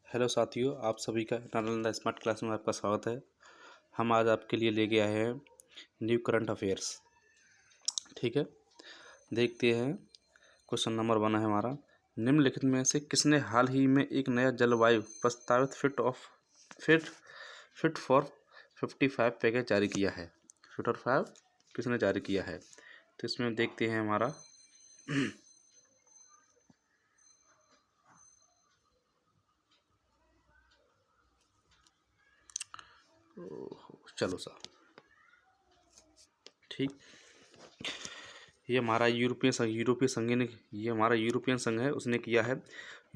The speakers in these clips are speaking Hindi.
हेलो साथियों, आप सभी का नालंदा स्मार्ट क्लास में आपका स्वागत है। हम आज आपके लिए लेके आए हैं न्यू करंट अफेयर्स। ठीक है, देखते हैं। क्वेश्चन नंबर 1 है हमारा, निम्नलिखित में से किसने हाल ही में एक नया जलवायु प्रस्तावित फिट फॉर 55 पैकेज जारी किया है? फिट फॉर 5 किसने जारी किया है? तो इसमें देखते हैं हमारा चलो सर, ठीक, ये हमारा यूरोपीय संघ है, उसने किया है।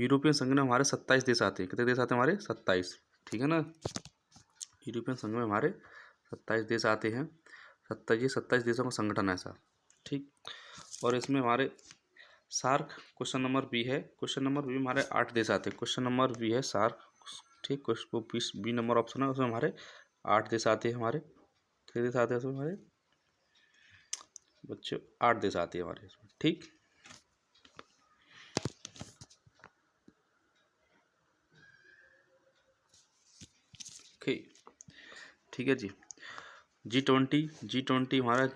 यूरोपियन संघ में हमारे 27 देश आते हैं। कितने देश आते हैं हमारे? 27। ठीक है ना, यूरोपियन संघ में हमारे 27 देश आते हैं। 27 देशों का संगठन है ऐसा। ठीक, और इसमें हमारे सार्क क्वेश्चन नंबर बी है। क्वेश्चन नंबर बी में हमारे 8 देश आते हैं। क्वेश्चन नंबर बी है सार्क। ठीक, क्वेश्चन बी नंबर ऑप्शन है, उसमें हमारे 8 देश आते हैं। हमारे कितने देश आते हैं उसमें हमारे बच्चों? 8 देश आते हैं हमारे इसमें। ठीक, ठीक है जी। G20 हमारा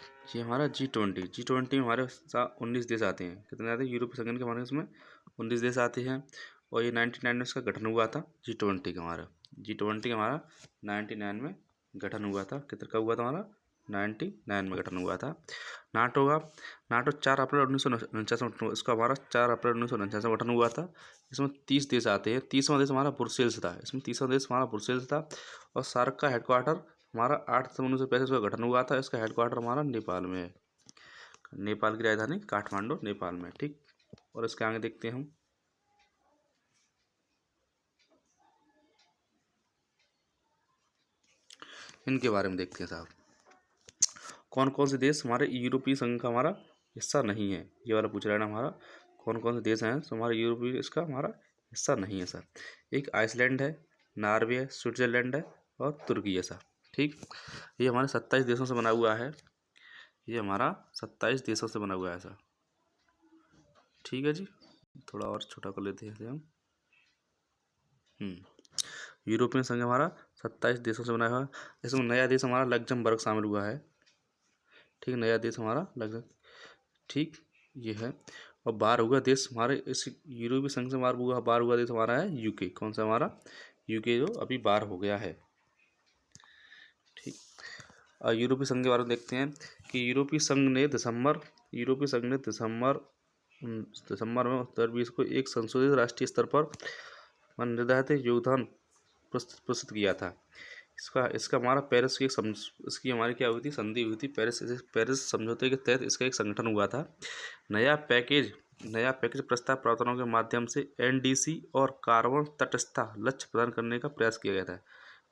G20 में हमारे 19 देश आते हैं। कितने आते हैं? यूरोपीय संघ के हमारे इसमें 19 देश आते हैं। और ये 99 में इसका गठन हुआ था। G20 का हमारा 99 में गठन हुआ था। कितने का हुआ था हमारा? 99 में गठन हुआ था। नाटो 4 अप्रैल 1949 में, इसका हमारा 4 अप्रैल 1949 में गठन हुआ था। इसमें 30 देश आते हैं। 30वां देश हमारा ब्रुसेल्स था। इसमें 30वां देश हमारा ब्रुसेल्स था। और सार्क का हेडक्वार्टर हमारा 8 सितंबर 1965 का गठन हुआ था। इसका हेडक्वार्टर हमारा नेपाल में है। नेपाल की राजधानी काठमांडू, नेपाल में। ठीक, और इसके आगे देखते हैं हम। इनके बारे में देखते हैं साहब, कौन कौन से देश हमारे यूरोपीय संघ का हमारा हिस्सा नहीं है। ये वाला पूछ रहा है ना हमारा, कौन कौन से देश हैं तो हमारे यूरोपीय इसका हमारा हिस्सा नहीं है सर। एक आइसलैंड है, नॉर्वे है, स्विट्जरलैंड है और तुर्की है सर। ठीक, ये हमारे 27 देशों से बना हुआ है। ये हमारा 27 देशों से बना हुआ है सर। ठीक है जी, थोड़ा और छोटा कर लेते हैं इसे हम। यूरोपियन संघ हमारा 27 देशों से बना हुआ है। इसमें नया देश हमारा लग्जमबर्ग शामिल हुआ है। ठीक, नया देश हमारा लग्जम, ठीक, ये है। और बाहर हुआ देश हमारे इस यूरोपीय संघ से बाहर हुआ देश हमारा है यूके। कौन सा? हमारा यूके, जो अभी बाहर हो गया है। ठीक, और यूरोपीय संघ के बारे में देखते हैं कि यूरोपीय संघ ने दिसंबर में 2020 को एक संशोधित राष्ट्रीय स्तर पर निर्धारित योगदान प्रस्तुत किया था। इसका हमारा पेरिस की इसकी हमारी क्या हुई थी? संधि हुई थी। पेरिस समझौते के तहत इसका एक संगठन हुआ था। नया पैकेज प्रस्ताव प्रावधानों के माध्यम से एनडीसी और कार्बन तटस्थता लक्ष्य प्रदान करने का प्रयास किया गया था।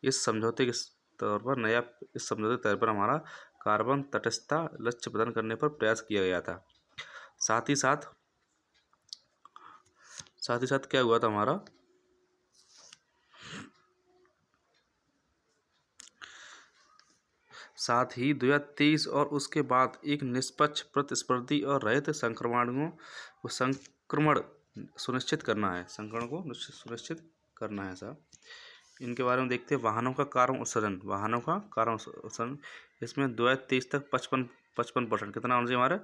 इस समझौते तौर पर हमारा कार्बन तटस्थता लक्ष्य प्रदान करने पर प्रयास किया गया था। साथ ही साथ क्या हुआ था हमारा? साथ ही 2023 और उसके बाद एक निष्पक्ष, प्रतिस्पर्धी और रहित संक्रमण सुनिश्चित करना है। सुनिश्चित करना है साहब। इनके बारे में देखते हैं। वाहनों का कार्बन उत्सर्जन इसमें 2023 तक 55%, कितना होना चाहिए हमारे?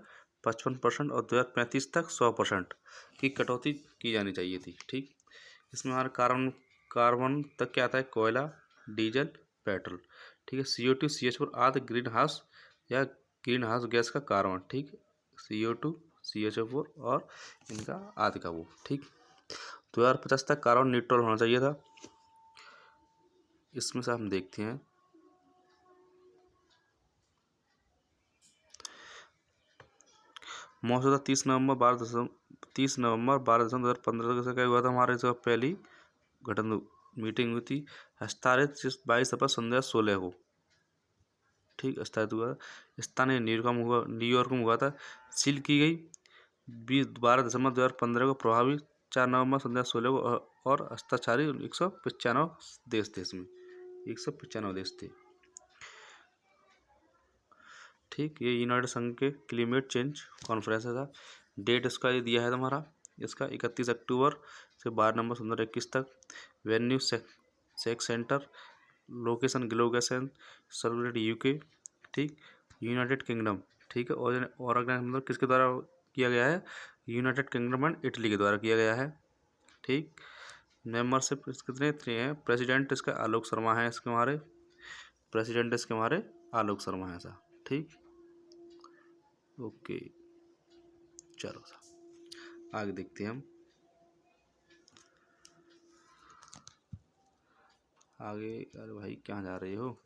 55%, और 2035 तक 100% की कटौती की जानी चाहिए थी। ठीक, इसमें हमारा कार्बन तक क्या आता है? कोयला, डीजल, पेट्रोल। ठीक है, CO2 CH4 आदि ग्रीन हाउस गैस का कार्बन। ठीक, CO2 CH4 और इनका आदि का वो। ठीक, 2050 तक कार्बन न्यूट्रल होना चाहिए था। इसमें से हम देखते हैं, मौजूदा 30 नवंबर 2015 से क्या हुआ था? हमारे जो पहली गठन मीटिंग हुई थी। हस्ताक्षरित 22 अप्रैल 2016 को। ठीक, हस्ताक्षरित हुआ। स्थानीय न्यूयॉर्क में हुआ था। सील की गई 12 दिसंबर 2015 को। प्रभावी 4 नवंबर 2016 को। और हस्ताक्षरी 195 देश थे इसमें। 195 देश थे। ठीक, ये यूनाइटेड संघ के क्लाइमेट चेंज कॉन्फ्रेंस था। डेट इसका ये दिया है हमारा इसका 31 अक्टूबर से 12 नवंबर 2021 तक। वेन्यू सेक्स सेंटर, लोकेशन ग्लोकेशन, सर्कुलेट यूके, ठीक, यूनाइटेड किंगडम, ठीक है। और ऑर्गेनाइज मतलब किसके द्वारा किया गया है? यूनाइटेड किंगडम एंड इटली के द्वारा किया गया है, ठीक। मेंबरशिप कितने थ्री हैं। प्रेसिडेंट इसका आलोक शर्मा है, इसके हमारे प्रेसिडेंट इसके हमारे आलोक शर्मा है ऐसा, ठीक। ओके, चलो सा आगे देखते हैं हम। आगे, अरे भाई कहाँ जा रहे हो?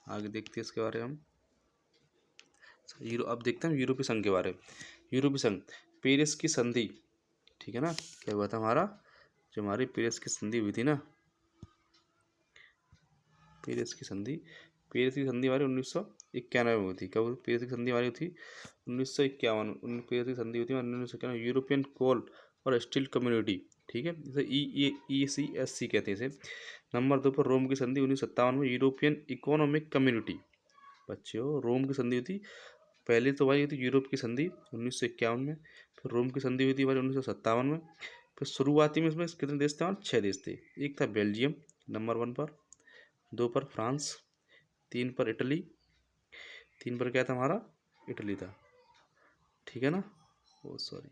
आगे देखते हैं इसके बारे में हम। अब देखते हैं यूरोपीय संघ के बारे में। यूरोपीय संघ, पेरिस की संधि, ठीक है ना। क्या हुआ था हमारा? जो हमारी पेरिस की संधि हुई थी ना, पेरिस की संधि हमारी 1991 में हुई थी। कब पेरिस की संधि हमारी थी? 1951। पेरिस की संधि हुई थी 1991। यूरोपियन कोल और स्टील कम्युनिटी, ठीक है, इसे ECSC कहते हैं इसे। नंबर 2 पर रोम की संधि 1957 में। यूरोपियन इकोनॉमिक कम्युनिटी, बच्चों रोम की संधि हुई थी पहले तो भाई, थी यूरोप की संधि 1951 में। फिर रोम की संधि हुई थी हमारी 1957 में। फिर शुरुआती में इसमें कितने देश थे? 6 देश थे। एक था बेल्जियम नंबर 1 पर, 2 पर फ्रांस, 3 पर इटली, 3 पर क्या था हमारा? इटली था, ठीक है ना। ओ सॉरी,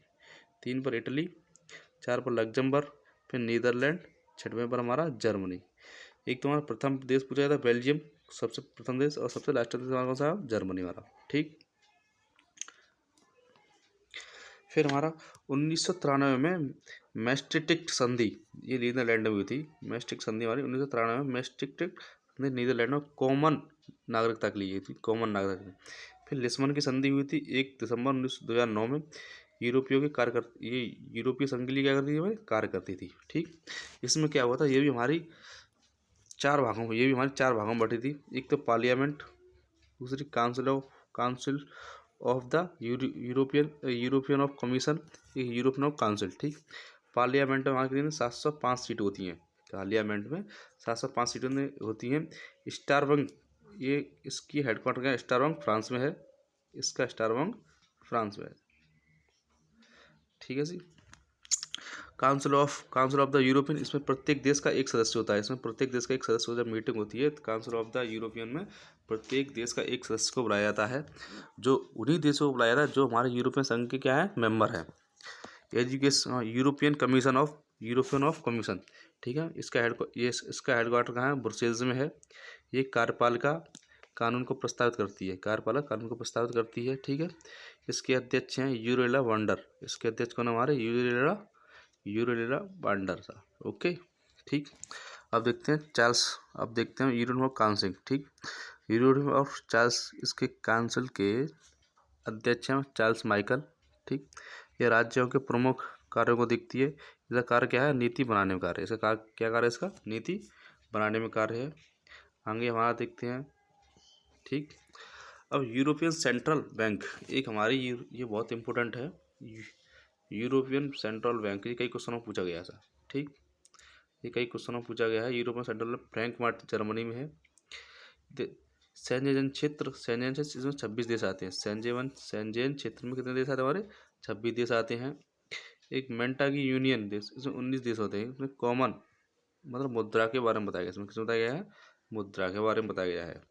3 पर इटली, 4 पर लग्जमबर्ग, फिर नीदरलैंड, 6वें पर हमारा जर्मनी। एक तो हमारा प्रथम देश पूछा था बेल्जियम, सबसे प्रथम देश, और सबसे लास्ट देश हमारा कौन सा? जर्मनी वाला, ठीक। फिर हमारा 1993 में मैस्ट्रिक्ट संधि, ये नीदरलैंड में हुई थी। मैस्ट्रिक्ट संधि हमारी 1993 में मैस्ट्रिक्ट नीदरलैंड में कॉमन नागरिकता के लिए थी, कॉमन नागरिकता। फिर लिस्बन की संधि हुई थी 1 दिसंबर 2009 में। यूरोपियों के ये यूरोपीय संघ के लिए क्या करती थी? कार्य करती थी, ठीक। इसमें क्या हुआ था? ये भी हमारी 4 भागों में बटी थी। एक तो पार्लियामेंट, दूसरी council of the European of commission, European of council, ठीक। पार्लियामेंट में वहाँ की 705 सीट होती हैं। पार्लियामेंट में 705 सीटें होती हैं। स्टारबंग, ये इसकी हेडक्वार्टर का स्टारबंग फ्रांस में है, इसका स्टारबंग फ्रांस में है, ठीक है जी। काउंसिल ऑफ द यूरोपियन, इसमें प्रत्येक देश का एक सदस्य होता है। इसमें प्रत्येक देश का एक सदस्य होता है। मीटिंग होती है काउंसिल ऑफ द यूरोपियन में, प्रत्येक देश का एक सदस्य को बुलाया जाता है, जो उन्हीं देशों को बुलाया जाता है जो हमारे यूरोपियन संघ के क्या है? मेंबर है। एजुकेशन, यूरोपियन ऑफ कमीशन, ठीक है। इसका हेडक्वार्टर कहाँ है? ब्रुसेल्स में है। ये कार्यपालिका कानून को प्रस्तावित करती है, ठीक है। इसके अध्यक्ष हैं यूरेला वांडर। इसके अध्यक्ष कौन है हमारे? यूरेला वांडर साहब, ओके, ठीक। अब देखते हैं यूरोपियन ऑफ काउंसिल, ठीक। यूरोपियन ऑफ चार्ल्स, इसके काउंसिल के अध्यक्ष हैं चार्ल्स माइकल, ठीक। यह राज्यों के प्रमुख कार्यों को देखती है। इसका कार्य क्या है? नीति बनाने में कार्य है। इसका क्या कार्य है? इसका नीति बनाने में कार्य है। आगे हमारा देखते हैं, ठीक। अब यूरोपियन सेंट्रल बैंक, एक हमारी ये बहुत इंपॉर्टेंट है। यूरोपियन सेंट्रल बैंक, ये कई क्वेश्चनों में पूछा गया था, ठीक। ये कई क्वेश्चनों में पूछा गया है। यूरोपियन सेंट्रल फ्रैंकफर्ट जर्मनी में है। शेंजेन क्षेत्र, इसमें 26 देश आते हैं। शेंजेन क्षेत्र में कितने देश आते हैं हमारे? 26 देश आते हैं। एक मेंटा की यूनियन देश, इसमें 19 देश होते हैं। इसमें कॉमन मतलब मुद्रा के बारे में बताया गया। इसमें किस बताया गया है? मुद्रा के बारे में बताया गया है।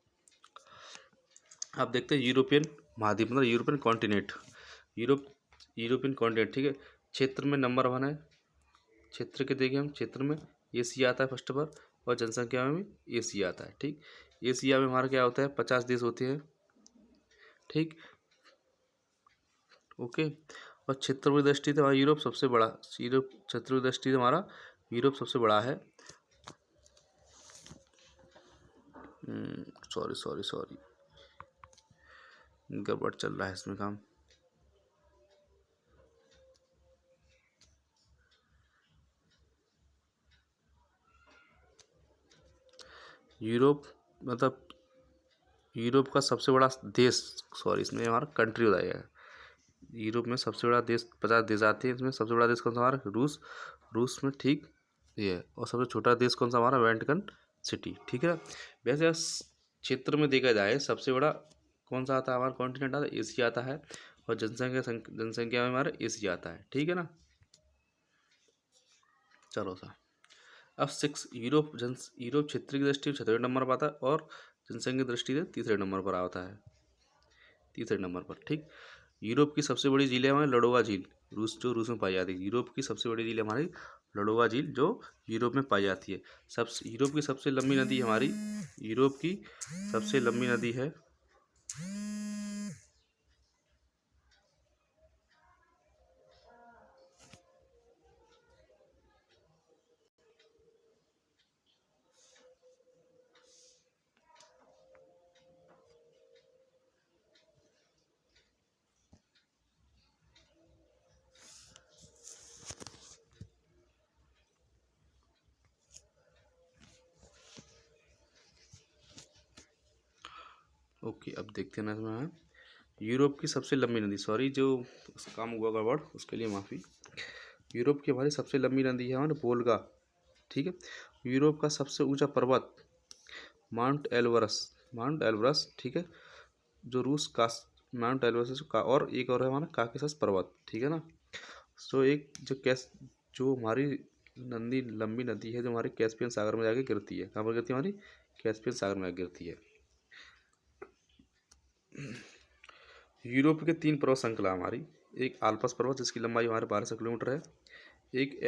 अब देखते हैं यूरोपियन महाद्वीप, मतलब यूरोपियन कॉन्टिनेंट, यूरोपियन कॉन्टिनेंट, ठीक है। क्षेत्र में नंबर 1 है। क्षेत्र के देखिए हम, क्षेत्र में एशिया आता है फर्स्ट पर, और जनसंख्या में भी एशिया आता है, ठीक। एशिया में हमारा क्या होता है? 50 देश होते हैं, ठीक, ओके। और क्षेत्र की दृष्टि से हमारा यूरोप सबसे बड़ा, क्षेत्र की दृष्टि से हमारा यूरोप सबसे बड़ा है। सॉरी, गड़बड़ चल रहा है इसमें काम। यूरोप मतलब यूरोप का सबसे बड़ा देश, इसमें हमारा कंट्री हो जाएगा। यूरोप में सबसे बड़ा देश, 50 देश आते हैं। इसमें सबसे बड़ा देश कौन सा हमारा? रूस में, ठीक, ये है। और सबसे छोटा देश कौन सा हमारा? वेटिकन सिटी, ठीक है। वैसे क्षेत्र में देखा जाए सबसे बड़ा कौन सा आता है हमारा? कॉन्टिनेंट आता है, एशिया आता है। और जनसंख्या में हमारा एशिया आता है, ठीक है ना। चलो सा अब 6 यूरोप क्षेत्र की दृष्टि से 6वें नंबर पर आता है और जनसंख्या की दृष्टि से तीसरे नंबर पर आता है, तीसरे नंबर पर, ठीक। यूरोप की सबसे बड़ी झील है हमारी लडोगा झील, रूस में पाई जाती है। यूरोप की सबसे बड़ी झील हमारी लडोगा झील जो यूरोप में पाई जाती है। यूरोप की सबसे लंबी नदी हमारी, यूरोप की सबसे लंबी नदी है ओके। अब देखते हैं ना इसमें है यूरोप की सबसे लंबी नदी, सॉरी जो काम हुआ गड़बड़ उसके लिए माफ़ी। यूरोप की हमारी सबसे लंबी नदी है हमारी वोल्गा, ठीक है। यूरोप का सबसे ऊंचा पर्वत माउंट एल्बरस, ठीक है, जो रूस का माउंट एल्बरस का, और एक और है हमारा काकेशस पर्वत, ठीक है ना। सो एक जो हमारी लंबी नदी है जो हमारी कैस्पियन सागर में जाके गिरती है, कहाँ पर गिरती है हमारी कैस्पियन सागर में गिरती है। यूरोप के 3 पर्वत श्रृंखला हमारी, एक आल्पस पर्वत जिसकी लंबाई हमारे 1200 किलोमीटर है, एक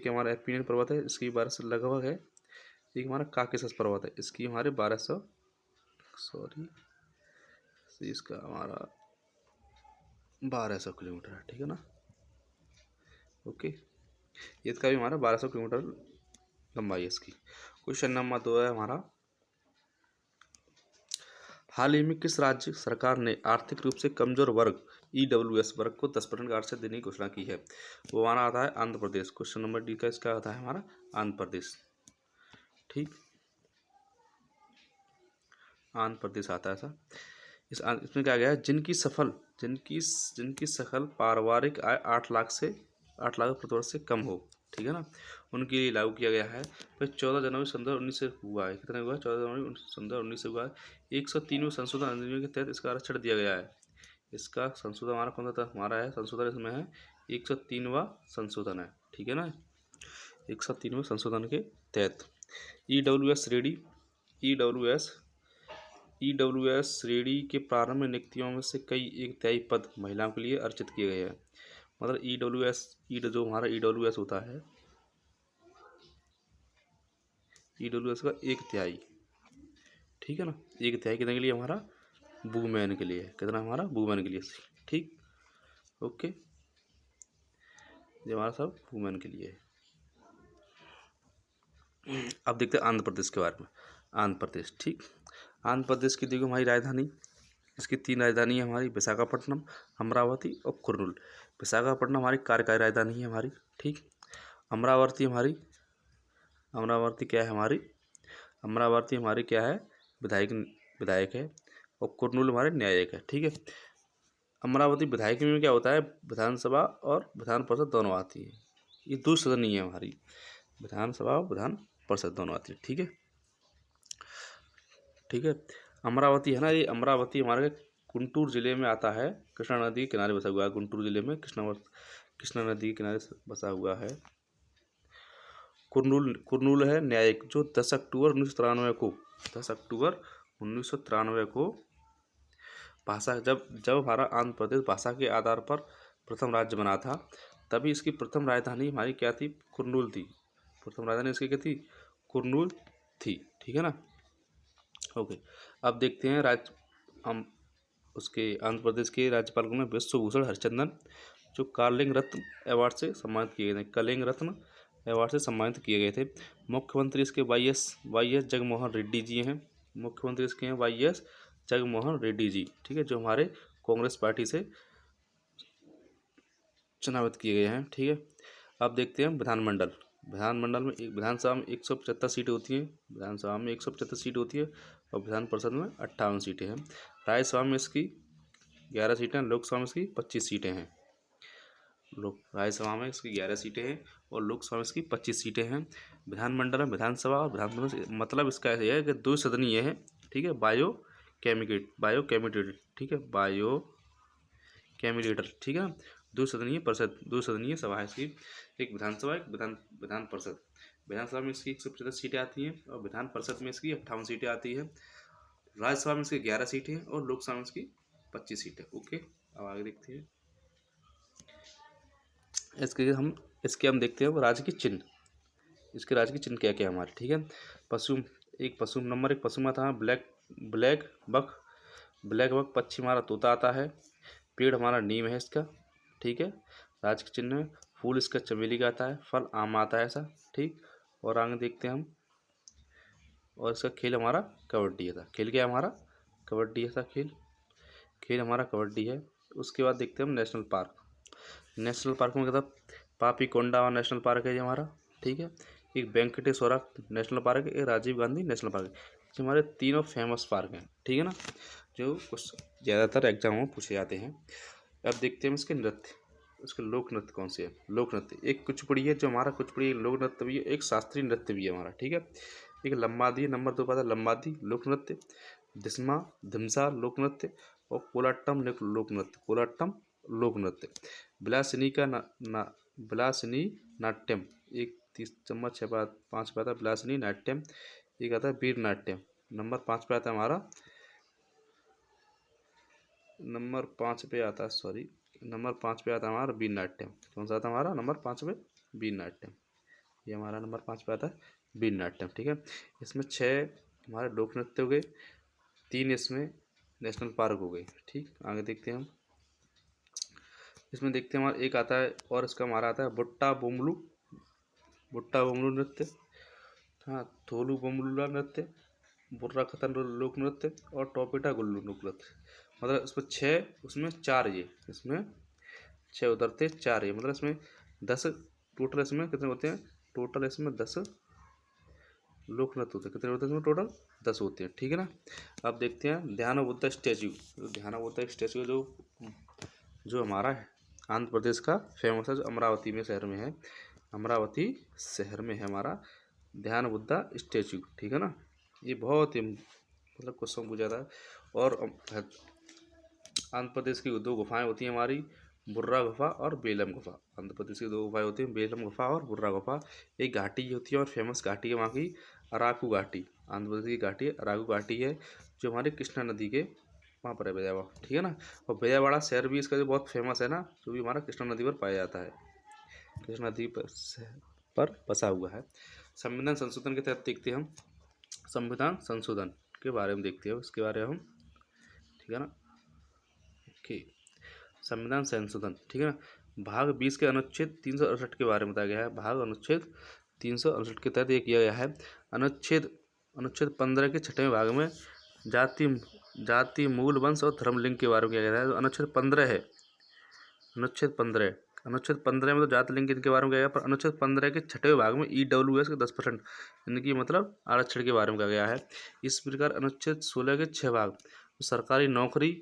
हमारा एपिनियन पर्वत है इसकी 1200 लगभग है, एक हमारा काकेशस पर्वत है इसकी हमारे 1200 सॉरी इसका हमारा 1200 किलोमीटर है, ठीक है ना। ओके, इसका भी हमारा 1200 किलोमीटर लंबाई है इसकी। क्वेश्चन नंबर 2 है हमारा, हाल ही में किस राज्य सरकार ने आर्थिक रूप से कमजोर वर्ग EWS वर्ग को 10% का आरक्षण देने की घोषणा की है? वो हमारा आता है Andhra Pradesh. Question number D का इसका आता है हमारा आंध्र प्रदेश, ठीक, आंध्र प्रदेश आता है ऐसा। इसमें क्या गया है, जिनकी सकल पारिवारिक आय 8 लाख प्रति वर्ष से कम हो, ठीक है ना, उनके लिए लागू किया गया है। फिर 14 जनवरी 2019 से हुआ है, कितने हुआ है 14 जनवरी 2019 से हुआ है। 103वें संशोधन अधिनियम के तहत इसका आरक्षण दिया गया है। इसका संशोधन हमारा कौन सा हमारा है, संशोधन इसमें है 103वां संशोधन है, ठीक है ना। 103वें संशोधन के तहत ईडब्ल्यूएस श्रेणी के प्रारंभ में नियुक्तियों में से कई 1/3 पद महिलाओं के लिए अर्जित किए गए हैं। मतलब जो हमारा ईडब्ल्यूएस होता है, ईडब्ल्यूएस का 1/3, ठीक है ना, 1/3 कितने के लिए हमारा वुमेन के लिए, कितना हमारा वुमेन के लिए, ठीक, ओके, ये हमारा सब वुमेन के लिए है। अब देखते हैं आंध्र प्रदेश के बारे में। आंध्र प्रदेश, ठीक, आंध्र प्रदेश की देखो हमारी राजधानी, इसकी 3 राजधानी है हमारी, विशाखापट्टनम, अमरावती और कुर्नूल। विशाखापट्टनम हमारी कार्यकारी राजधानी है हमारी, ठीक। अमरावती क्या है हमारी, अमरावती हमारी क्या है, विधायक है, और कुर्नूल हमारे न्यायिक है, ठीक है। अमरावती विधायक में क्या होता है, विधानसभा और विधान परिषद दोनों आती है, ये 2 सदनीय है हमारी, विधानसभा और विधान परिषद दोनों आती है, ठीक है, ठीक है। अमरावती है ना, ये अमरावती हमारे गुंटूर जिले में आता है, कृष्णा नदी के किनारे बसा हुआ है, गुंटूर जिले में कृष्णा नदी के किनारे बसा हुआ है। कुर्नूल है न्यायिक, जो 10 अक्टूबर 1993 को भाषा जब हमारा आंध्र प्रदेश भाषा के आधार पर प्रथम राज्य बना था, तभी इसकी प्रथम राजधानी हमारी क्या थी, कुर्नूल थी। प्रथम राजधानी इसकी क्या थी, कुर्नूल थी, ठीक है ना। ओके, अब देखते हैं हम उसके आंध्र प्रदेश के राज्यपाल को विश्वभूषण हरिचंदन, जो कलिंग रत्न अवार्ड से सम्मानित किए गए थे, कलिंग रत्न अवार्ड से सम्मानित किए गए थे। मुख्यमंत्री इसके वाई एस जगनमोहन रेड्डी जी हैं, मुख्यमंत्री इसके हैं वाई एस जगनमोहन रेड्डी जी, ठीक है, जो हमारे कांग्रेस पार्टी से चुनावित किए गए हैं, ठीक है। अब देखते हैं विधानमंडल में विधानसभा में 175 सीटें होती हैं, विधानसभा में 175 सीट होती है, और विधान परिषद में 58 सीटें हैं। राज्यसभा में इसकी 11 सीटें, लोकसभा में इसकी 25 सीटें हैं। राज्यसभा में इसकी 11 सीटें हैं और लोकसभा में इसकी 25 सीटें हैं। विधानमंडल में विधानसभा और विधानमंडल मतलब इसका ऐसे है कि 2 सदनीय है, ठीक है, बायो कैमिटेड, ठीक है, बायो कैबिनेटर, ठीक है ना। द्विसदनीय परिषद, द्विसदनीय सभा है इसकी, एक विधानसभा, एक विधान परिषद। विधानसभा में इसकी 150 सीटें आती हैं और विधान परिषद में इसकी 58 सीटें आती है। राज्यसभा में इसकी 11 सीटें हैं और लोकसभा में इसकी 25 सीटें। ओके, अब आगे देखते हैं। इसके हम देखते हैं राज्य के चिन्ह, इसके राज्य के चिन्ह क्या क्या है हमारे, ठीक है। पशु, एक पशु नंबर, एक पशु में आता है ब्लैक बक, पक्षी हमारा तोता आता है, पेड़ हमारा नीम है इसका, ठीक है। राज्य के चिन्ह में फूल इसका चमेली का आता है, फल आम आता है ऐसा, ठीक। और आगे देखते हैं हम, और इसका खेल हमारा कबड्डी है, खेल क्या है हमारा, कबड्डी ऐसा खेल हमारा कबड्डी है। उसके बाद देखते हैं हम नेशनल पार्क। नेशनल पार्क में मतलब पापी कोंडा नेशनल पार्क है ये हमारा, ठीक है। एक वेंकटेश्वरा नेशनल पार्क है, एक राजीव गांधी नेशनल पार्क है। ये हमारे तीनों फेमस पार्क हैं, ठीक है ना, जो कुछ ज़्यादातर एग्जाम में पूछे जाते हैं। अब देखते हैं इसके नृत्य, इसके लोक नृत्य कौन से है। लोक नृत्य एक कुचिपुड़ी है, जो हमारा कुचिपुड़ी एक लोक नृत्य भी है, एक शास्त्रीय नृत्य भी है हमारा, ठीक है। एक लंबादी, नंबर 2 पर लंबादी लोक नृत्य, धिमसा लोक नृत्य और कोलाट्टम लोक नृत्य, कोलाट्टम लोक नृत्य। विलासिनी नाट्यम, एक 30 चम्मच 5 पे आता है विलासिनी नाट्यम, एक आता है वीर नाट्यम। नंबर 5 पे आता है हमारा, नंबर 5 पे आता है हमारा वीर नाट्यम। कौन सा आता है हमारा नंबर 5 पे, वीर नाट्यम। ये हमारा नंबर 5 पे आता है वीर नाट्यम, ठीक है। इसमें 6 हमारे लोक नृत्य हो गए, 3 इसमें नेशनल पार्क हो गए, ठीक। आगे देखते हैं हम, इसमें देखते हैं हमारा एक आता है, और इसका हमारा आता है बुट्टा बोमलू नृत्य, हाँ, थोलू बोमलूला नृत्य, बुर्रा खतन लोक नृत्य और टोपेटा गुल्लू लोक नृत्य। मतलब इसमें 6, उसमें 4 ये, इसमें 6 उतरते 4 ये, मतलब इसमें 10 टोटल, इसमें कितने होते हैं टोटल, इसमें 10 लोक नृत्य होते हैं। कितने होते हैं इसमें टोटल, 10 होते हैं, ठीक है ना। अब देखते हैं ध्यान बुद्ध स्टैचू। ध्यान बुद्ध स्टैचू जो हमारा है आंध्र प्रदेश का फेमस है, जो अमरावती में शहर में है, अमरावती शहर में है हमारा ध्यान बुद्धा स्टैचू, ठीक है ना। ये बहुत ही मतलब क्वेश्चन पूछा था। और आंध्र प्रदेश की 2 गुफाएं होती हैं हमारी, बुर्रा गुफा और बेलम गुफा। आंध्र प्रदेश की 2 गुफाएं होती हैं, बेलम गुफा और बुर्रा गुफा। एक घाटी होती है और फेमस घाटी है वहाँ की अराकू घाटी, आंध्र प्रदेश की घाटी अराकू घाटी है, जो हमारी कृष्णा नदी के वहाँ पर है विजयवाड़ा, ठीक है ना। और विजयवाड़ा शहर भी इसका जो बहुत फेमस है ना, जो भी हमारा कृष्णा नदी पर पाया जाता है, कृष्णा नदी पर बसा हुआ है। संविधान संशोधन के तहत देखते हैं हम, संविधान संशोधन के बारे में देखते हैं, उसके बारे में हम, ठीक है ना। ओके, संविधान संशोधन, ठीक है ना। भाग 20 के अनुच्छेद 368 के बारे में बताया गया है। भाग अनुच्छेद 368 के तहत ये किया गया है। अनुच्छेद 15 के 6वें भाग में जाति मूल वंश और धर्म लिंग के बारे में किया गया है। अनुच्छेद 15 है, अनुच्छेद 15 में तो जाति लिंग इनके बारे में कहा गया, पर अनुच्छेद 15 के 6वें भाग में EWS के 10% इनकी मतलब आरक्षण के बारे में कहा गया है। इस प्रकार अनुच्छेद 16 के 6 भाग सरकारी नौकरी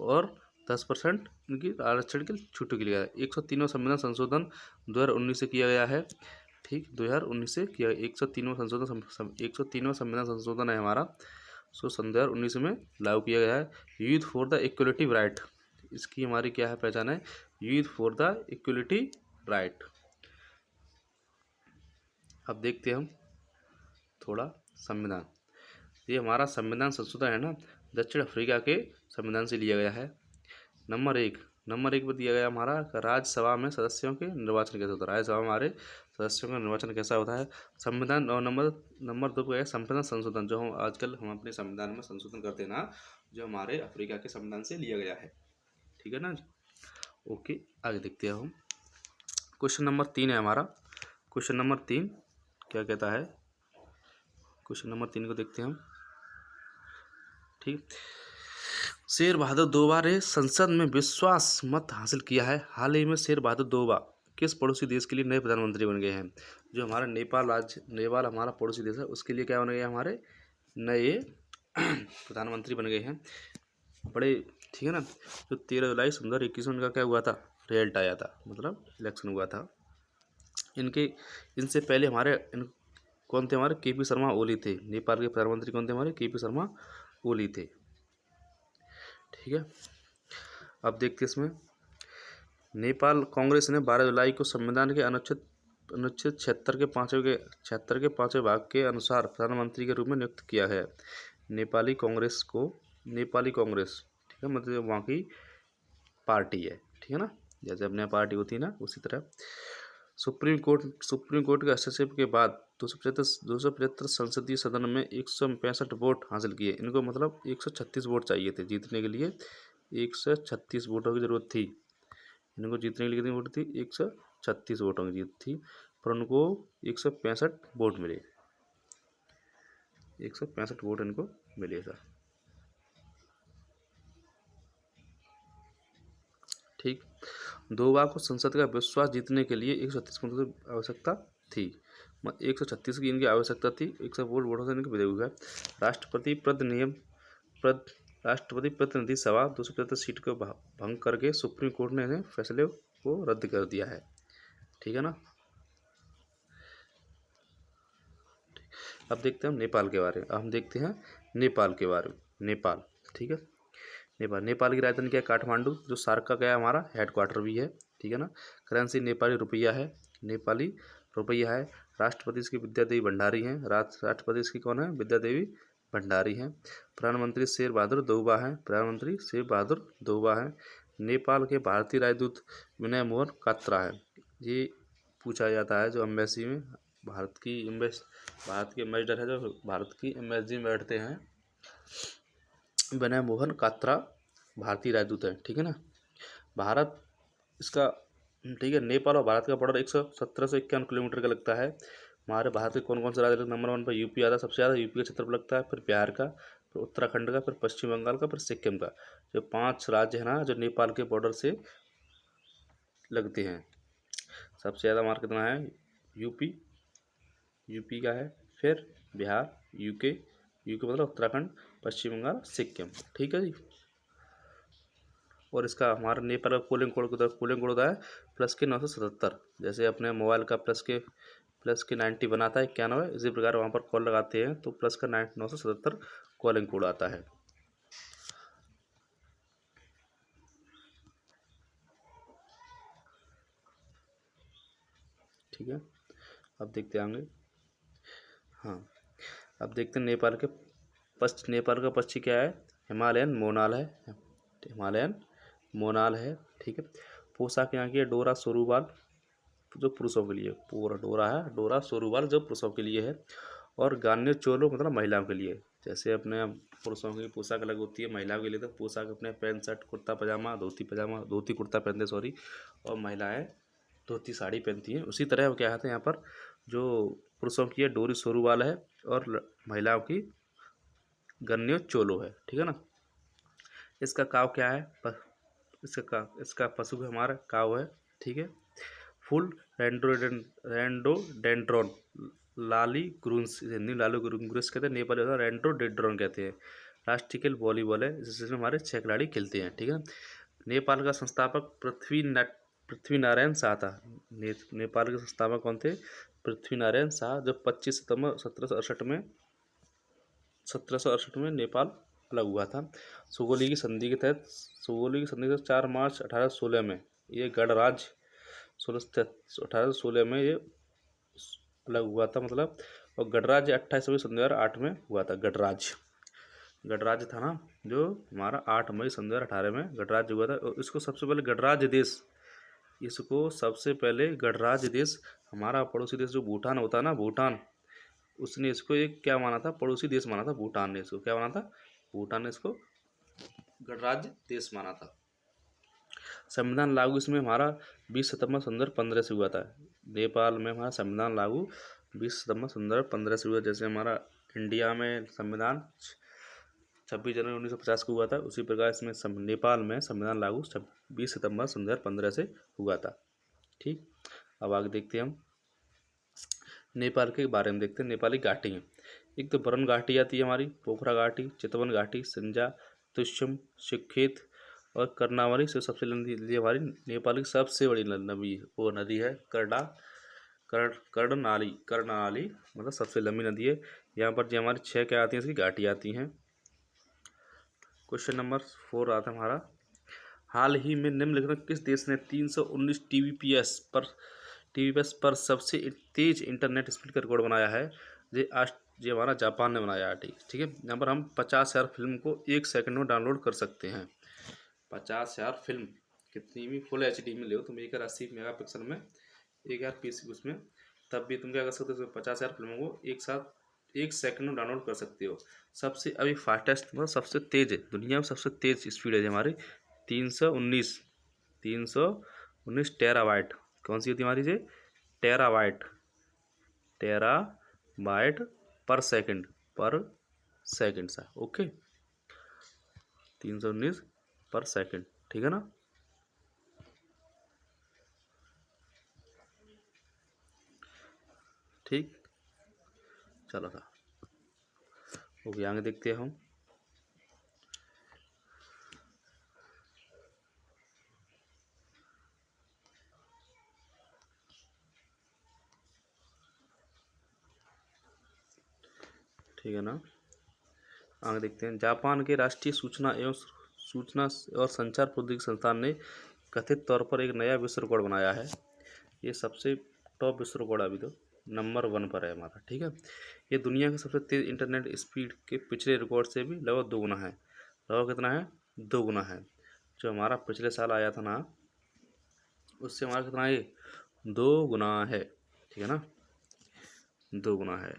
और 10% इनकी आरक्षण के छूटों के लिए है। 103वां संविधान संशोधन 2019 से किया गया है, ठीक, 2019 से किया। 103वां संविधान संशोधन है हमारा, सो सन 2019 में लागू किया गया है। Youth for the equality right, इसकी हमारी क्या है पहचान है, youth for the equality right. अब देखते हैं हम थोड़ा संविधान, ये हमारा संविधान संशोधन है ना, दक्षिण अफ्रीका के संविधान से लिया गया है। नंबर एक पर दिया गया हमारा, राज्यसभा में सदस्यों के निर्वाचन कैसे होता है, राज्यसभा में हमारे सदस्यों का निर्वाचन कैसा होता है। संविधान और नंबर 2 पर संविधान संशोधन, जो हम आजकल हम अपने संविधान में संशोधन करते हैं ना, जो हमारे अफ्रीका के संविधान से लिया गया है, ठीक है ना। ओके, आगे देखते हैं हम। क्वेश्चन नंबर 3 है हमारा। क्वेश्चन नंबर 3 क्या कहता है, क्वेश्चन नंबर 3 को देखते हैं हम, ठीक। शेर बहादुर दोबा ने संसद में विश्वास मत हासिल किया है। हाल ही में शेर बहादुर दोबा किस पड़ोसी देश के लिए नए प्रधानमंत्री बन गए हैं। जो हमारा नेपाल हमारा पड़ोसी देश है, उसके लिए क्या बन गए हमारे नए प्रधानमंत्री बन गए हैं, बड़े, ठीक है ना। जो 13 जुलाई 2021 में उनका क्या हुआ था, रिजल्ट आया था, मतलब इलेक्शन हुआ था। इनसे पहले हमारे कौन थे, हमारे KP शर्मा ओली थे। नेपाल के प्रधानमंत्री कौन थे हमारे, KP शर्मा ओली थे, ठीक है। अब देखते इसमें, नेपाल कांग्रेस ने 12 जुलाई को संविधान के अनुच्छेद 76 के 5वें भाग के अनुसार प्रधानमंत्री के रूप में नियुक्त किया है। नेपाली कांग्रेस, ठीक है, मतलब वहाँ की पार्टी है, ठीक है ना, जैसे अपने पार्टी होती है ना, उसी तरह। सुप्रीम कोर्ट के हस्तक्षेप के बाद 275 संसदीय सदन में 165 वोट हासिल किए। इनको मतलब 136 वोट चाहिए थे जीतने के लिए, 136 वोटों की जरूरत थी। इनको जीतने के लिए कितनी वोट थी? 136 वोटों की जीत थी, पर उनको 165 वोट मिले। 165 वोट इनको मिले सर, ठीक। 2 बार को संसद का विश्वास जीतने के लिए 136 वोटों की आवश्यकता थी, 136 की इनकी आवश्यकता थी, 100 वोटों से इनके विजय हुआ। राष्ट्रपति प्रतिनिधि सभा 275 सीट को भंग करके सुप्रीम कोर्ट ने इन्हें फैसले को रद्द कर दिया है, ठीक है ना। अब देखते हैं हम नेपाल के बारे में। अब हम देखते हैं नेपाल के बारे में। नेपाल, ठीक है, नेपाल की राजधानी क्या है? काठमांडू, जो सार्क का क्या है? हमारा हेडक्वार्टर भी है, ठीक है ना। करेंसी नेपाली रुपया है, नेपाली रुपया है। राष्ट्रपति इसकी विद्या देवी भंडारी हैं, राष्ट्रपति इसकी कौन है? विद्या देवी भंडारी हैं। प्रधानमंत्री शेर बहादुर देउबा हैं, प्रधानमंत्री शेर बहादुर देउबा हैं। नेपाल के भारतीय राजदूत विनय मोहन कात्रा है। ये पूछा जाता है जो एम्बेसी में, भारत के एम्बेसडर है, जो भारत की एम्बेसी में बैठते हैं, विनय मोहन कात्रा भारतीय राजदूत है, ठीक है ना। भारत इसका, ठीक है, नेपाल और भारत का बॉर्डर 1751 किलोमीटर का लगता है। हमारे भारत के कौन कौन से राज्य नंबर 1 पर? यूपी आता है सबसे ज़्यादा, यूपी का क्षेत्र पर लगता है, फिर बिहार का, फिर उत्तराखंड का, फिर पश्चिम बंगाल का, फिर सिक्किम का। जो 5 राज्य है ना, जो नेपाल के बॉर्डर से लगते हैं। सबसे ज़्यादा हमारा कितना है? यूपी का है, फिर बिहार, यूके मतलब उत्तराखंड, पश्चिम बंगाल, सिक्किम, ठीक है जी। और इसका हमारा नेपाल का कॉलिंग कोड होता है +977। जैसे अपने मोबाइल का प्लस के 90 बनाता है 91, इसी प्रकार वहाँ पर कॉल लगाते हैं तो प्लस का 977 कॉलिंग कोड आता है, ठीक है। अब देखते हैं आगे। हाँ, अब देखते हैं नेपाल का पक्षी क्या है? हिमालयन मोनाल है, ठीक है। पोशाक यहाँ की है डोरा सोरुवाल, जो पुरुषों के लिए, पूरा डोरा सोरुवाल जो पुरुषों के लिए है। और गान्य चोलो मतलब महिलाओं के लिए। जैसे अपने पुरुषों की पोशाक अलग होती है, महिलाओं के लिए तो पोशाक अपने पैंट शर्ट कुर्ता पजामा धोती कुर्ता पहनते, सॉरी, और महिलाएं धोती साड़ी पहनती हैं। उसी तरह क्या है यहाँ पर, जो पुरुषों की है डोरी सोरुवाल है, और महिलाओं की गन्य चोलो है, ठीक है ना। इसका काव क्या है? इसका पशु हमारा काव है, ठीक है। फुल रेंडोडेंड्रॉन लाली ग्रुन्स, हिंदी लालू ग्रुन्स कहते हैं, नेपाली होता है रेंडोडेंड्रॉन कहते हैं। राष्ट्रीय खेल वॉलीबॉल है, जिसमें हमारे 6 खिलाड़ी खेलते हैं, ठीक है। नेपाल का संस्थापक पृथ्वी नारायण शाह था। नेपाल के संस्थापक कौन थे? पृथ्वी नारायण शाह, जो 25 सितंबर 1768 में नेपाल अलग हुआ था। सुगोली की संधि के तहत 4 मार्च 1816 में ये गणराज्य 1816 में ये अलग हुआ था, मतलब। और गणराज्य 28 मई 2008 में हुआ था। गणराज्य था ना, जो हमारा 8 मई 2018 में गणराज्य हुआ था। और इसको सबसे पहले गणराज्य देश हमारा पड़ोसी देश जो भूटान होता है ना, भूटान, उसने इसको एक क्या माना था? पड़ोसी देश माना था। भूटान ने इसको क्या माना था? भूटान ने इसको गणराज्य देश माना था। संविधान लागू इसमें हमारा 20 सितंबर 2015 से हुआ था। नेपाल में हमारा संविधान लागू 20 सितंबर 2015 से हुआ। जैसे हमारा इंडिया में संविधान 26 जनवरी 1950 को हुआ था, उसी प्रकार इसमें नेपाल में संविधान लागू 20 सितंबर 2015 से हुआ था, ठीक। अब आगे देखते हैं हम नेपाल के बारे में। देखते हैं नेपाली घाटी हैं। एक तो बरन घाटी आती है हमारी, पोखरा घाटी, चितवन घाटी, सिंजा, तुश्यम, शिवखेत और कर्णावली से सबसे लंबी हमारी नेपाल की सबसे बड़ी नदी है कर्णनाली मतलब सबसे लंबी नदी है। यहाँ पर जो हमारी 6 क्या आती हैं? इसकी घाटी आती हैं। क्वेश्चन नंबर 4 आता है हमारा, हाल ही में निम्नलिखित किस देश ने 319 टीबीपीएस पर सबसे तेज इंटरनेट स्पीड का रिकॉर्ड बनाया है? ये हमारा जापान ने बनाया है। ठीक है। यहाँ पर हम 50,000 फिल्म को 1 सेकंड में डाउनलोड कर सकते हैं। 50,000 फिल्म कितनी भी फुल HD में ले तुम 1080 मेगापिक्सल में 1000 पीस उसमें, तब भी तुम क्या कर सकते हो? 50,000 फिल्मों को एक साथ 1 सेकंड में डाउनलोड कर सकते हो। सबसे अभी फास्टेस्ट मतलब सबसे तेज है दुनिया में, सबसे तेज स्पीड है हमारी 319 टेराबाइट। कौन सी होती है हमारी? टेराबाइट पर सेकंड सा। ओके, 319 पर सेकंड, ठीक है ना। ठीक, चलो था। ओके, आगे देखते हैं हम। ठीक है ना, आगे देखते हैं। जापान के राष्ट्रीय सूचना और संचार प्रौद्योगिकी संस्थान ने कथित तौर पर एक नया विश्व रिकॉर्ड बनाया है। ये सबसे टॉप विश्व रिकॉर्ड अभी तो नंबर 1 पर है हमारा। ठीक है, ये दुनिया के सबसे तेज इंटरनेट स्पीड के पिछले रिकॉर्ड से भी लगभग 2 गुना है। लगभग कितना है? 2 गुना है। जो हमारा पिछले साल आया था ना, उससे हमारा कितना है? 2 गुना है। ठीक है ना, 2 गुना है।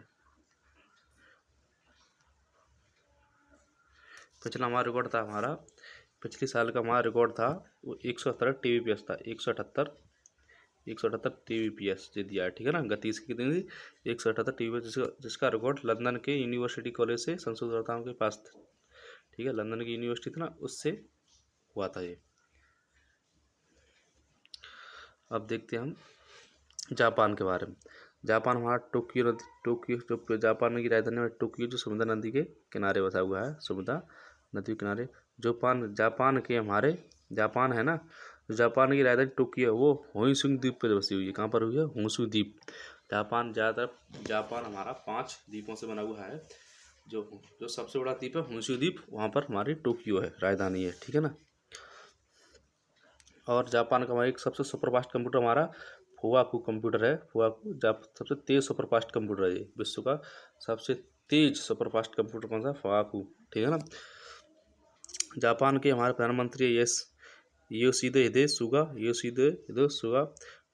पिछला हमारा रिकॉर्ड था, पिछले साल का हमारा रिकॉर्ड था वो 178 TBPS था। 178 TBPS जो दिया है। ठीक है ना, गति इसकी कितनी थी? 178 TBPS, जिसका रिकॉर्ड लंदन के यूनिवर्सिटी कॉलेज से संशोधनकर्ताओं के पास था। ठीक है, लंदन की यूनिवर्सिटी थी ना, उससे हुआ था ये। अब देखते हैं हम जापान के बारे में। जापान हमारा टोक्यो जापान की राजधानी में टोक्यो, जो समुद्र नदी के किनारे बसा हुआ है। समुद्र नदी के किनारे जापान है ना, जो जापान की राजधानी टोक्यो है, वो होनशु द्वीप पर बसी हुई है। कहाँ पर हुई है? होनशु द्वीप। जापान हमारा 5 द्वीपों से बना हुआ है। जो सबसे बड़ा द्वीप है होनशु द्वीप, वहाँ पर हमारी टोक्यो है, राजधानी है। ठीक है ना। और जापान का हमारा एक सबसे सुपरफास्ट कंप्यूटर हमारा फुवाकू कंप्यूटर है। सबसे तेज सुपरफास्ट कंप्यूटर है ये। विश्व का सबसे तेज सुपरफास्ट कंप्यूटर कौन सा? फुवाकू। ठीक है ना। जापान के हमारे प्रधानमंत्री योशिहिदे सुगा।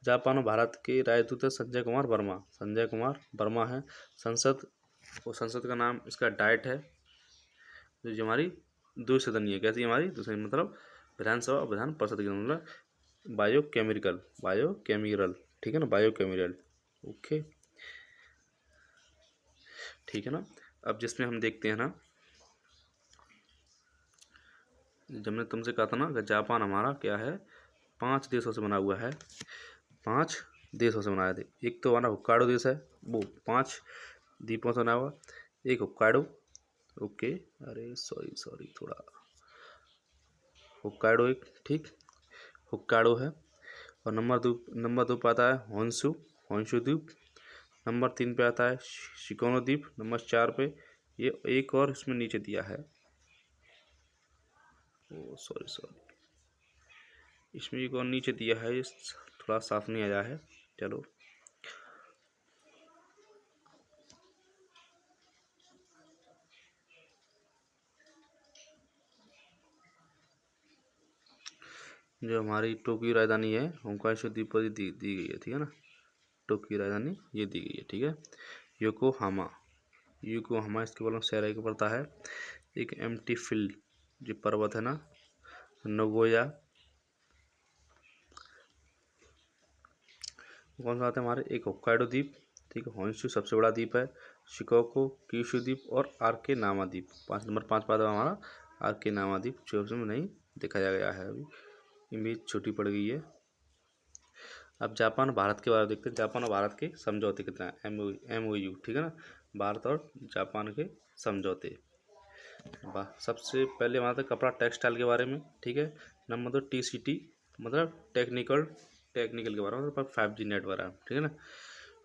जापान और भारत के राजदूत है संजय कुमार वर्मा है। संसद का नाम इसका डाइट है, जो हमारी दो सदनीय है। कैसी हमारी दूसरी, मतलब विधानसभा और विधान परिषद की, मतलब बायोकेमिकल। ठीक है ना, बायोकेमिकल। ओके, ठीक है ना। अब जिसमें हम देखते हैं ना, जब मैं तुमसे कहा था ना कि जापान हमारा क्या है? 5 देशों से बना हुआ है। 5 देशों से बनाया थे। एक तो हमारा हुक्काडो देश है, वो 5 द्वीपों से बना हुआ। एक हुक्काडो, ओके, अरे सॉरी थोड़ा, हुक्काडो एक, ठीक, हुक्काडो है। और नंबर 2 पे आता है होंशु द्वीप। नंबर 3 पे आता है शिकोनो द्वीप। नंबर 4 पे ये एक और इसमें नीचे दिया है, ओ सॉरी, इसमें एक और नीचे दिया है, ये थोड़ा साफ नहीं आया है। चलो, जो हमारी टोक्यो राजधानी है होंकाइशो द्वीप पर दी गई है। ठीक है ना, टोक्यो राजधानी ये दी गई है। ठीक है, योकोहामा इसके बगल में शहर के पड़ता है। एक एम्प्टी फील्ड जो पर्वत है ना, नगोया, कौन सा आता है हमारे? एक होक्काइडो द्वीप, ठीक है, होंशु सबसे बड़ा द्वीप है, शिकोको, क्यूशु द्वीप और आर्केनामा द्वीप। 5 पाद हमारा आर्केनामा द्वीप, जो में नहीं दिखाया गया है, अभी इमेज छोटी पड़ गई है। अब जापान भारत के बारे में देखते हैं। जापान और भारत के समझौते कितना है? MOU। ठीक है ना, भारत और जापान के समझौते। सबसे पहले हमारा था कपड़ा टेक्सटाइल के बारे में। ठीक है, नंबर 2 TCT, मतलब टेक्निकल के बारे में, मतलब 5G नेट बारे में। ठीक है ना।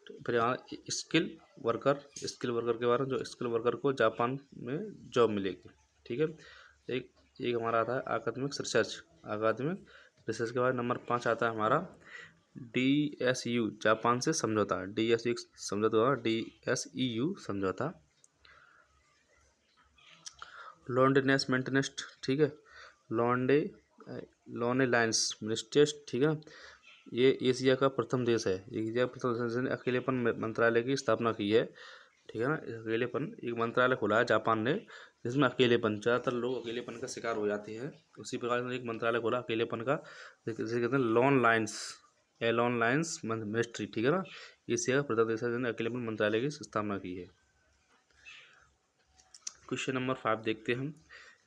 तो फिर यहाँ स्किल वर्कर के बारे में, जो स्किल वर्कर को जापान में जॉब मिलेगी। ठीक है, एक हमारा आता है आकस्मिक रिसर्च। अकादमिक रिसर्च के बाद नंबर 5 आता है हमारा DSU, जापान से समझौता। DSU समझौता, DSEU समझौता। लॉन्डेनेस मेंटेनेस्ट, ठीक है, लॉन्डे लाइन्स मिनिस्ट्रेस, ठीक है। ये एशिया का प्रथम देश है, एशिया का प्रथम देश ने अकेलेपन मंत्रालय की स्थापना की है, ठीक है ना। अकेलेपन एक मंत्रालय खोला है जापान ने, जिसमें अकेलेपन, ज़्यादातर लोग अकेलेपन का शिकार हो जाते हैं, उसी प्रकार से एक मंत्रालय खोला अकेलेपन का, जिसे कहते हैं लॉन लाइन्स मिनिस्ट्री, ठीक है ना। एशिया का प्रथम देश है जिसने अकेलेपन मंत्रालय की स्थापना की है। क्वेश्चन नंबर 5 देखते हैं हम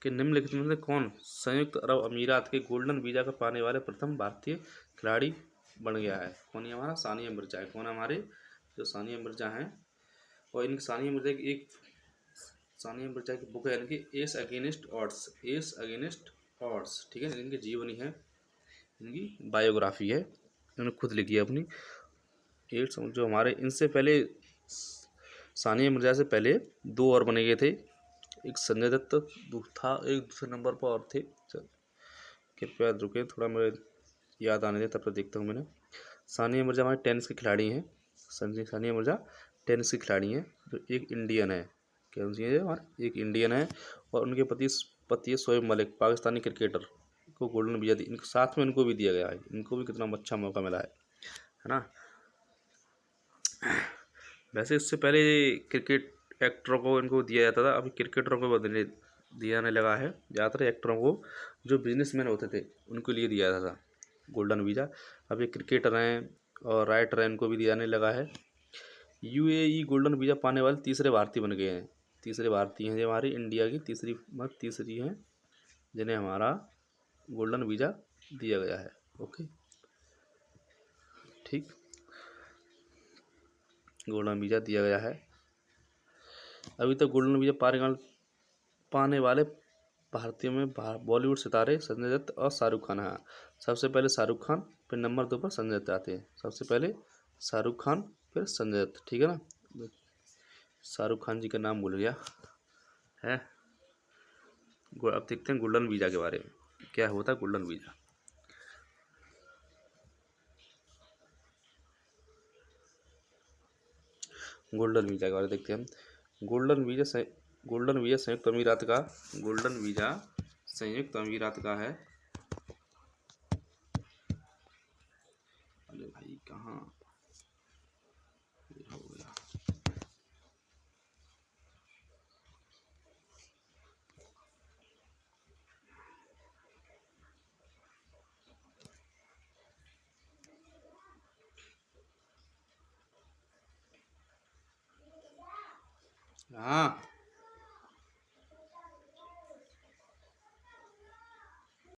कि निम्नलिखित में से कौन संयुक्त अरब अमीरात के गोल्डन वीज़ा का पाने वाले प्रथम भारतीय खिलाड़ी बन गया है। कौन है हमारा? सानिया मिर्जा है। कौन है हमारे? जो सानिया मिर्जा हैं। और इनकी सानिया मिर्जा की बुक है इनकी एस अगेंस्ट ऑड्स, ठीक है। इनकी जीवनी है, इनकी बायोग्राफी है, इन्होंने खुद लिखी है अपनी। जो हमारे इनसे पहले सानिया मिर्जा से पहले 2 और बने गए थे, एक संजय दत्त था, एक दूसरे नंबर पर और थे। कृपया रुके, थोड़ा मेरे याद आने दे, तब तक देखता हूँ मैंने। सानिया मिर्जा हमारे टेनिस के खिलाड़ी हैं। सानिया मिर्जा टेनिस की खिलाड़ी हैं, जो एक इंडियन है। क्या है हमारे? एक इंडियन है। और उनके पति है शोएब मलिक, पाकिस्तानी क्रिकेटर, को गोल्डन वीज़ा दी, साथ में इनको भी दिया गया है। इनको भी कितना अच्छा मौका मिला है ना। वैसे इससे पहले क्रिकेट एक्टरों को इनको दिया जाता था, अभी क्रिकेटरों को बदले दिया जाने लगा है। ज़्यादातर एक्टरों को, जो बिजनेसमैन होते थे, उनको लिए दिया जाता था गोल्डन वीज़ा। अभी क्रिकेटर हैं और राइटर हैं, इनको भी दिया जाने लगा है। UAE गोल्डन वीज़ा पाने वाले तीसरे भारतीय बन गए हैं। तीसरे भारतीय हैं जो हमारी इंडिया की तीसरी हैं जिन्हें हमारा गोल्डन वीज़ा दिया गया है। ओके, ठीक, गोल्डन वीज़ा दिया गया है। अभी तक गोल्डन वीज़ा पाने वाले भारतीयों में बॉलीवुड सितारे संजय दत्त और शाहरुख खान हैं। सबसे पहले शाहरुख खान, फिर नंबर 2 पर संजय दत्त आते हैं। सबसे पहले शाहरुख खान, फिर संजय दत्त, ठीक है ना। शाहरुख खान जी का नाम भूल गया है। अब देखते हैं गोल्डन वीज़ा के बारे में, क्या होता है गोल्डन वीज़ा। गोल्डन वीज़ा के बारे में देखते हैं हम। गोल्डन वीज़ा संयुक्त अमीरात का है। अरे भाई कहाँ हो गया? हाँ,